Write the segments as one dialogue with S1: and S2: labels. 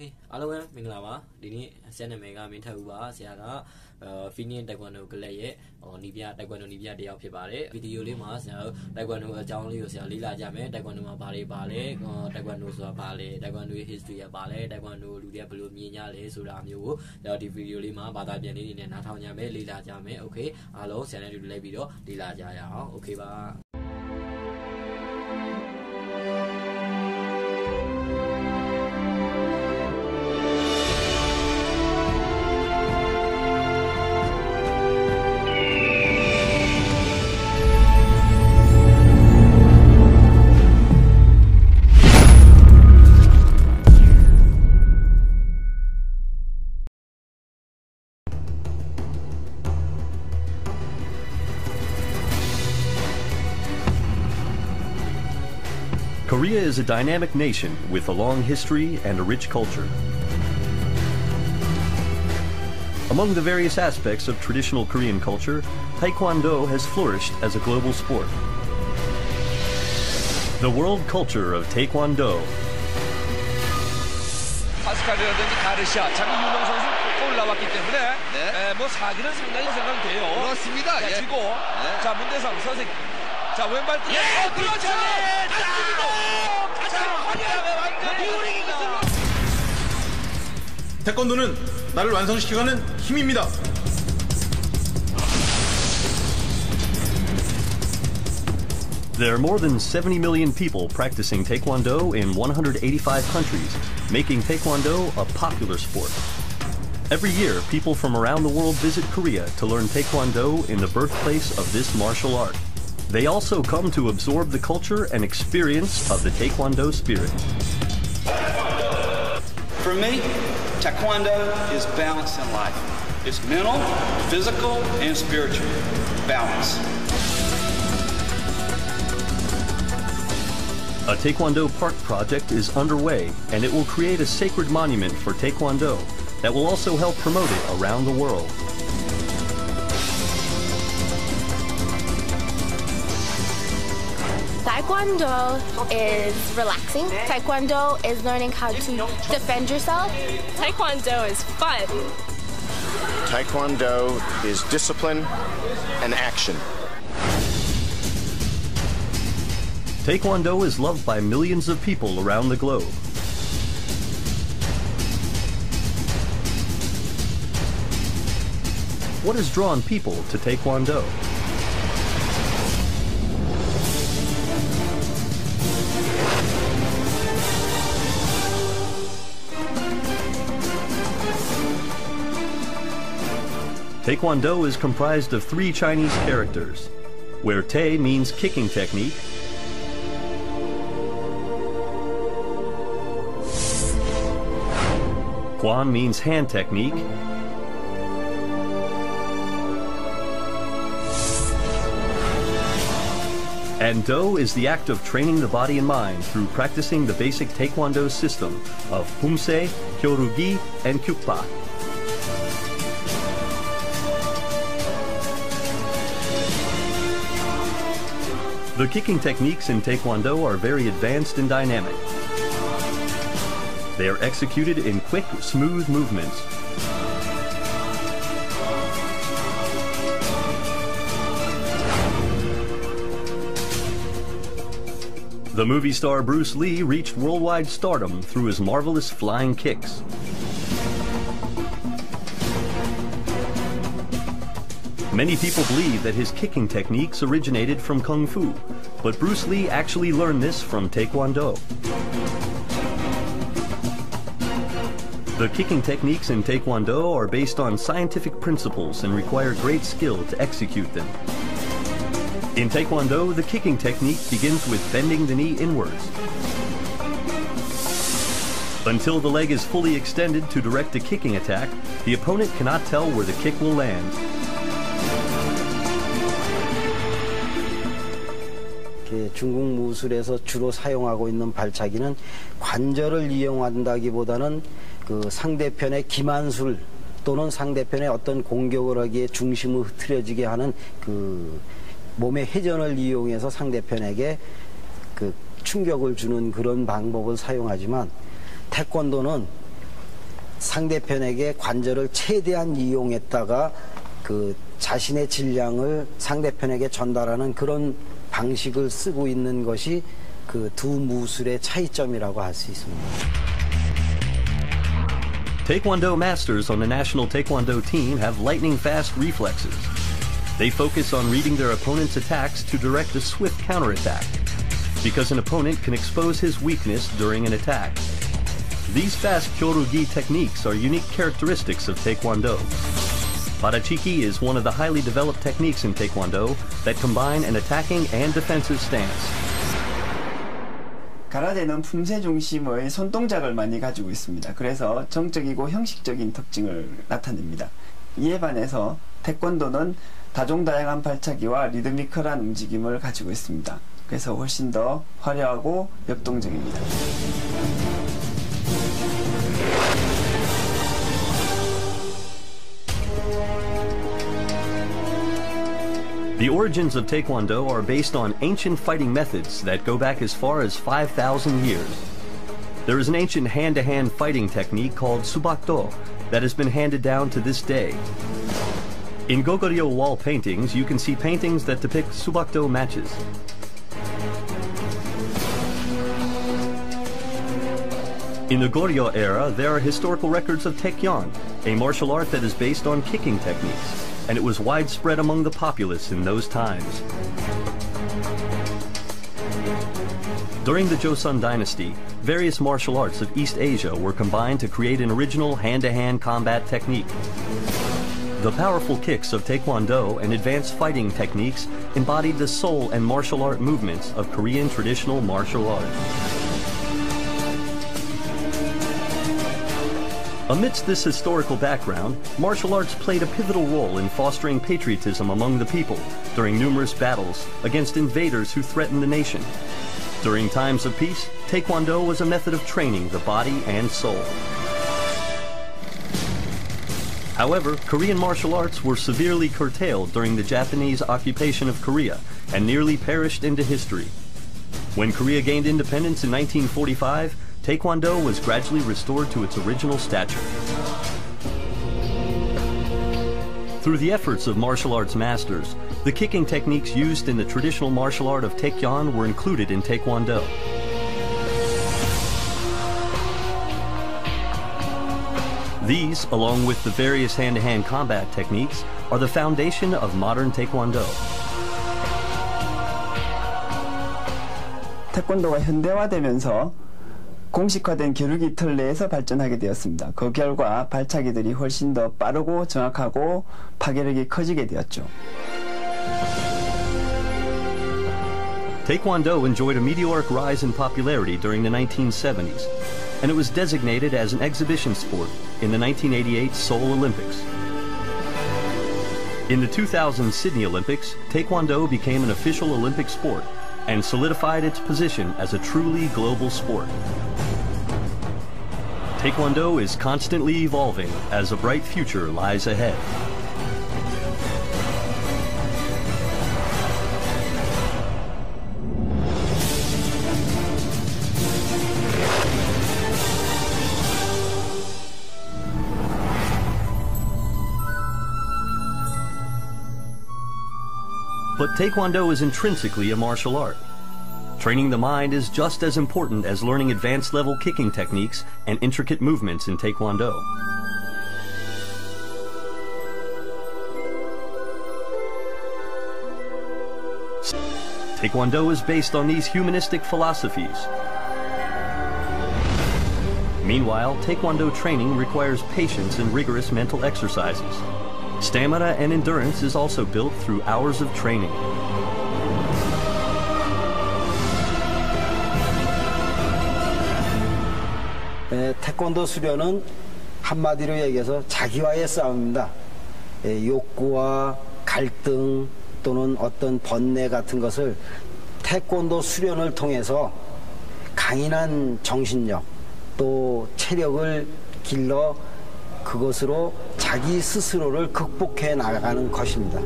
S1: အားလုံးပဲမင်္ဂလာပါဒီနေ့ဆရာနာမည်ကမင်းထက်ဦးပါဆရာကFinian Taekwondo ကလေးရဲ့နီးပြ Taekwondo နီးပြတယောက်ဖြစ်ပါတယ်ဗီဒီယိုလေးမှာဆရာ Taekwondo အကြောင်းလေးကိုဆရာလေ့လာကြမယ် Taekwondo မှာဘာတွေပါလဲ Taekwondo ဆိုတာဘာလဲ Taekwondo history ကဘာလဲ Taekwondo လူတွေကဘယ်လိုမြင်ကြလဲဆိုတာမျိုးကိုဒီဗီဒီယိုလေးမှာဘာသာပြန်လေးတွေနဲ့နားထောင်ကြမယ်လေ့လာကြမယ် Okay အားလုံးဆရာနဲ့တူလိုက်ပြီးတော့လေ့လာကြရအောင် Okay ပါ
S2: Korea is a dynamic nation with a long history and a rich culture. Among the various aspects of traditional Korean culture, Taekwondo has flourished as a global sport. The world culture of Taekwondo.
S3: 파스칼이라든지 가르시아, 자기 유명 선수 올라왔기 때문에 뭐 사기는 상당히 생각돼요.
S4: 그렇습니다.
S3: 자,
S4: 예.
S3: 쥐고 자 문대성 선생. 자 왼발 뛰어 그렇죠.
S4: 태권도는 나를 완성시켜가는 힘입니다.
S2: There are more than 70 million people practicing Taekwondo in 185 countries, making Taekwondo a popular sport. Every year, people from around the world visit Korea to learn Taekwondo in the birthplace of this martial art. They also come to absorb the culture and experience of the Taekwondo spirit.
S5: For me, Taekwondo is balance in life. It's mental, physical, and spiritual. Balance.
S2: A Taekwondo Park project is underway, and it will create a sacred monument for Taekwondo that will also help promote it around the world.
S6: Taekwondo is relaxing. Taekwondo is learning how to defend yourself.
S7: Taekwondo is fun.
S8: Taekwondo is discipline and action.
S2: Taekwondo is loved by millions of people around the globe. What has drawn people to Taekwondo? Taekwondo is comprised of 3 Chinese characters, where Tae means kicking technique, Kwan means hand technique, and Do is the act of training the body and mind through practicing the basic Taekwondo system of Humse, Hyorugi, and Kyukba. The kicking techniques in Taekwondo are very advanced and dynamic. They are executed in quick, smooth movements. The movie star Bruce Lee reached worldwide stardom through his marvelous flying kicks. Many people believe that his kicking techniques originated from Kung Fu, but Bruce Lee actually learned this from Taekwondo. The kicking techniques in Taekwondo are based on scientific principles and require great skill to execute them. In Taekwondo, the kicking technique begins with bending the knee inwards until the leg is fully extended to direct a kicking attack. The opponent cannot tell where the kick will land.
S9: 중국 무술에서 주로 사용하고 있는 발차기는 관절을 이용한다기보다는 그 상대편의 기만술 또는 상대편의 어떤 공격을 하기에 중심을 흐트러지게 하는 그 몸의 회전을 이용해서 상대편에게 그 충격을 주는 그런 방법을 사용하지만 태권도는 상대편에게 관절을 최대한 이용했다가 그 자신의 질량을 상대편에게 전달하는 그런 방식을 쓰고 있는 것이 그 두 무술의 차이점이라고 할 수 있습니다.
S2: Taekwondo masters on the national Taekwondo team have lightning-fast reflexes. They focus on reading their opponent's attacks to direct a swift counterattack, because an opponent can expose his weakness during an attack. These fast kyorugi techniques are unique characteristics of Taekwondo. Barachiki is one of the highly developed techniques in Taekwondo that combine an attacking and defensive stance.
S10: 가라데는 품새 중심의 손동작을 많이 가지고 있습니다. 그래서 정적이고 형식적인 특징을 나타냅니다. 이에 반해서 태권도는 다종다양한 발차기와 리드미컬한 움직임을 가지고 있습니다. 그래서 훨씬 더 화려하고 역동적입니다.
S2: The origins of Taekwondo are based on ancient fighting methods that go back as far as 5,000 years. There is an ancient hand-to-hand fighting technique called subakdo that has been handed down to this day. In Goguryeo wall paintings, you can see paintings that depict subakdo matches. In the Goryeo era, there are historical records of Taekyon, a martial art that is based on kicking techniques, and it was widespread among the populace in those times. During the Joseon dynasty, various martial arts of East Asia were combined to create an original hand-to-hand combat technique. The powerful kicks of Taekwondo and advanced fighting techniques embodied the soul and martial art movements of Korean traditional martial arts. Amidst this historical background, martial arts played a pivotal role in fostering patriotism among the people during numerous battles against invaders who threatened the nation. During times of peace, Taekwondo was a method of training the body and soul. However, Korean martial arts were severely curtailed during the Japanese occupation of Korea and nearly perished into history. When Korea gained independence in 1945, Taekwondo was gradually restored to its original stature. Through the efforts of martial arts masters, the kicking techniques used in the traditional martial art of Taekyon were included in Taekwondo. These, along with the various hand-to-hand combat techniques, are the foundation of modern Taekwondo.
S10: 태권도가 현대화되면서 공식화된 겨루기 틀 내에서 발전하게 되었습니다. 그 결과 발차기들이 훨씬 더 빠르고 정확하고 파괴력이 커지게 되었죠.
S2: Taekwondo enjoyed a meteoric rise in popularity during the 1970s, and it was designated as an exhibition sport in the 1988 Seoul Olympics. In the 2000 Sydney Olympics, Taekwondo became an official Olympic sport and solidified its position as a truly global sport. Taekwondo is constantly evolving as a bright future lies ahead. But Taekwondo is intrinsically a martial art. Training the mind is just as important as learning advanced level kicking techniques and intricate movements in Taekwondo. Taekwondo is based on these humanistic philosophies. Meanwhile, Taekwondo training requires patience and rigorous mental exercises. Stamina and endurance is also built through hours of training.
S9: 태권도 수련은 한마디로 얘기해서 자기와의 싸움입니다. 욕구와 갈등 또는 어떤 번뇌 같은 것을 태권도 수련을 통해서 강인한 정신력 또 체력을 길러 그것으로 자기 스스로를 극복해 나가는 것입니다.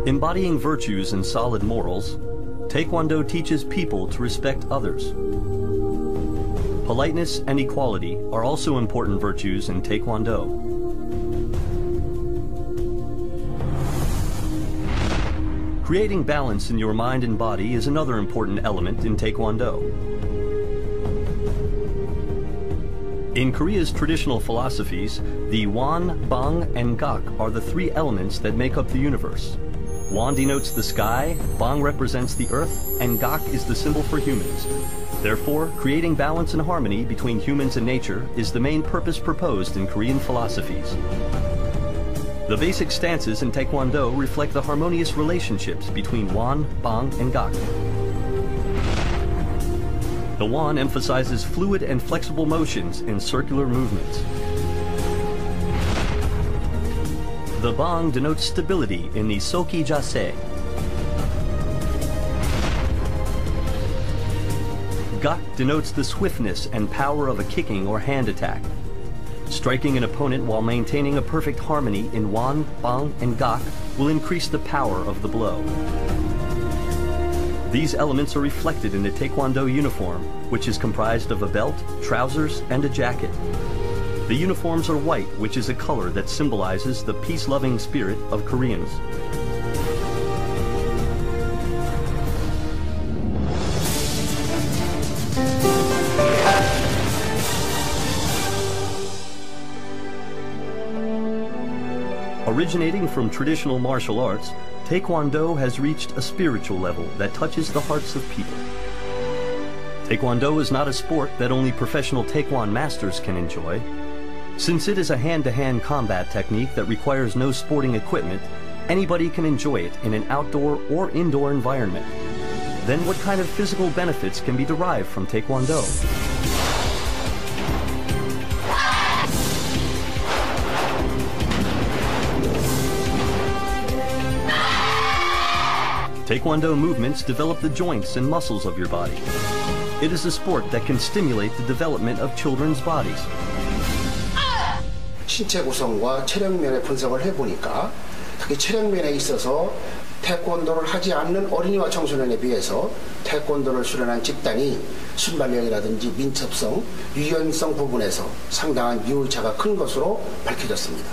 S2: Embodying virtues and solid morals, Taekwondo teaches people to respect others. Politeness and equality are also important virtues in Taekwondo. Creating balance in your mind and body is another important element in Taekwondo. In Korea's traditional philosophies, the Won, Bang, and Gak are the three elements that make up the universe. Won denotes the sky, Bang represents the earth, and Gak is the symbol for humans. Therefore, creating balance and harmony between humans and nature is the main purpose proposed in Korean philosophies. The basic stances in Taekwondo reflect the harmonious relationships between Won, Bang, and Gak. The Won emphasizes fluid and flexible motions in circular movements. The Bang denotes stability in the Soki Jase. Gak denotes the swiftness and power of a kicking or hand attack. Striking an opponent while maintaining a perfect harmony in Won, Bang, and Gak will increase the power of the blow. These elements are reflected in the Taekwondo uniform, which is comprised of a belt, trousers, and a jacket. The uniforms are white, which is a color that symbolizes the peace-loving spirit of Koreans. Originating from traditional martial arts, Taekwondo has reached a spiritual level that touches the hearts of people. Taekwondo is not a sport that only professional Taekwondo masters can enjoy. Since it is a hand-to-hand combat technique that requires no sporting equipment, anybody can enjoy it in an outdoor or indoor environment. Then what kind of physical benefits can be derived from Taekwondo? Taekwondo movements develop the joints and muscles of your body. It is a sport that can stimulate the development of children's bodies.
S11: 신체 구성과 체력면의 분석을 해보니까 특히 체력면에 있어서 태권도를 하지 않는 어린이와 청소년에 비해서 태권도를 수련한 집단이 순발력이라든지 민첩성, 유연성 부분에서 상당한 유의차가 큰 것으로 밝혀졌습니다.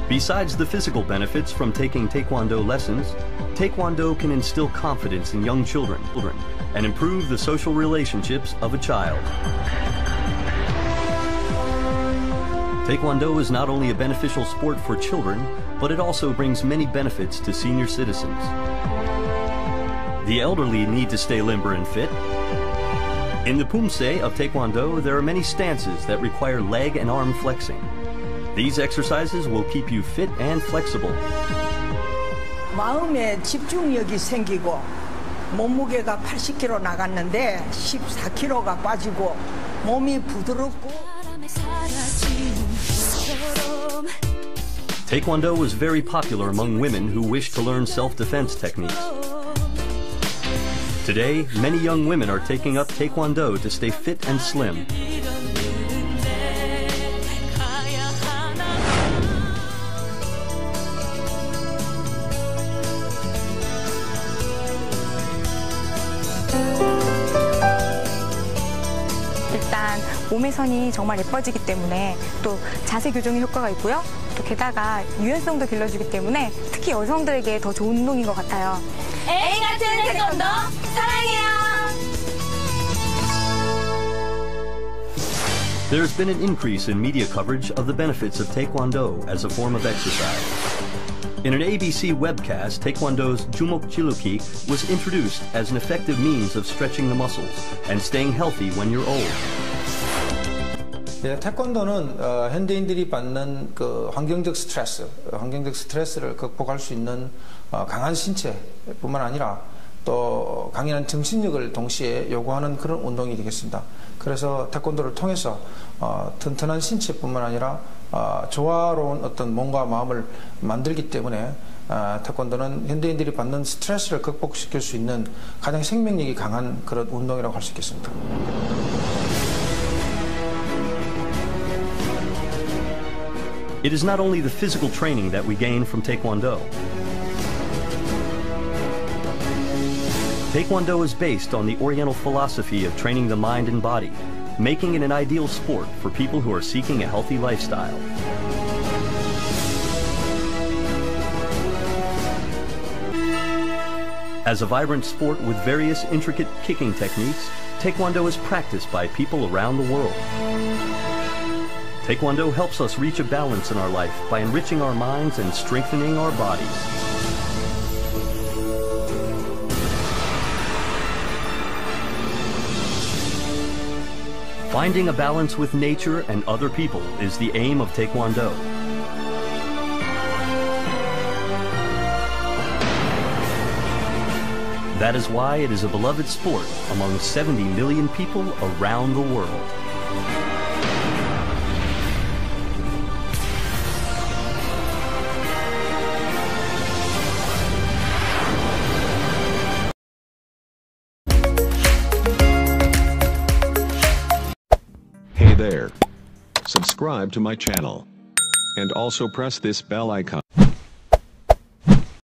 S2: Besides the physical benefits from taking Taekwondo lessons, Taekwondo can instill confidence in young children and improve the social relationships of a child. Taekwondo is not only a beneficial sport for children, but it also brings many benefits to senior citizens. The elderly need to stay limber and fit. In the Pumse of Taekwondo, there are many stances that require leg and arm flexing. These exercises will keep you fit and flexible.
S12: 마음에 집중력이 생기고 몸무게가 80kg 나갔는데 14kg가 빠지고 몸이 부드럽고
S2: Taekwondo was very popular among women who wish to learn self-defense techniques. Today, many young women are taking up Taekwondo to stay fit and slim.
S13: 일단 몸의 선이 정말 예뻐지기 때문에 또 자세 교정에 효과가 있고요. 또 게다가 유연성도 길러주기 때문에 특히 여성들에게 더 좋은 운동인 것 같아요.
S6: A 같은 태권도 사랑해요.
S2: There's been an increase in media coverage of the benefits of Taekwondo as a form of exercise. In an ABC webcast, Taekwondo's Jumok Jiluki was introduced as an effective means of stretching the muscles and staying healthy when you're old.
S4: 예, 태권도는 현대인들이 받는 그 환경적 스트레스를 극복할 수 있는 강한 신체뿐만 아니라 또 강인한 정신력을 동시에 요구하는 그런 운동이 되겠습니다. 그래서 태권도를 통해서 튼튼한 신체뿐만 아니라 조화로운 어떤 몸과 마음을 만들기 때문에 태권도는 현대인들이 받는 스트레스를 극복시킬 수 있는 가장 생명력이 강한 그런 운동이라고 할 수 있겠습니다.
S2: It is not only the physical training that we gain from Taekwondo. Taekwondo is based on the Oriental philosophy of training the mind and body, making it an ideal sport for people who are seeking a healthy lifestyle. As a vibrant sport with various intricate kicking techniques, Taekwondo is practiced by people around the world. Taekwondo helps us reach a balance in our life by enriching our minds and strengthening our bodies. Finding a balance with nature and other people is the aim of Taekwondo. That is why it is a beloved sport among 70 million people around the world.
S14: Hey there. Subscribe to my channel. And also press this bell icon.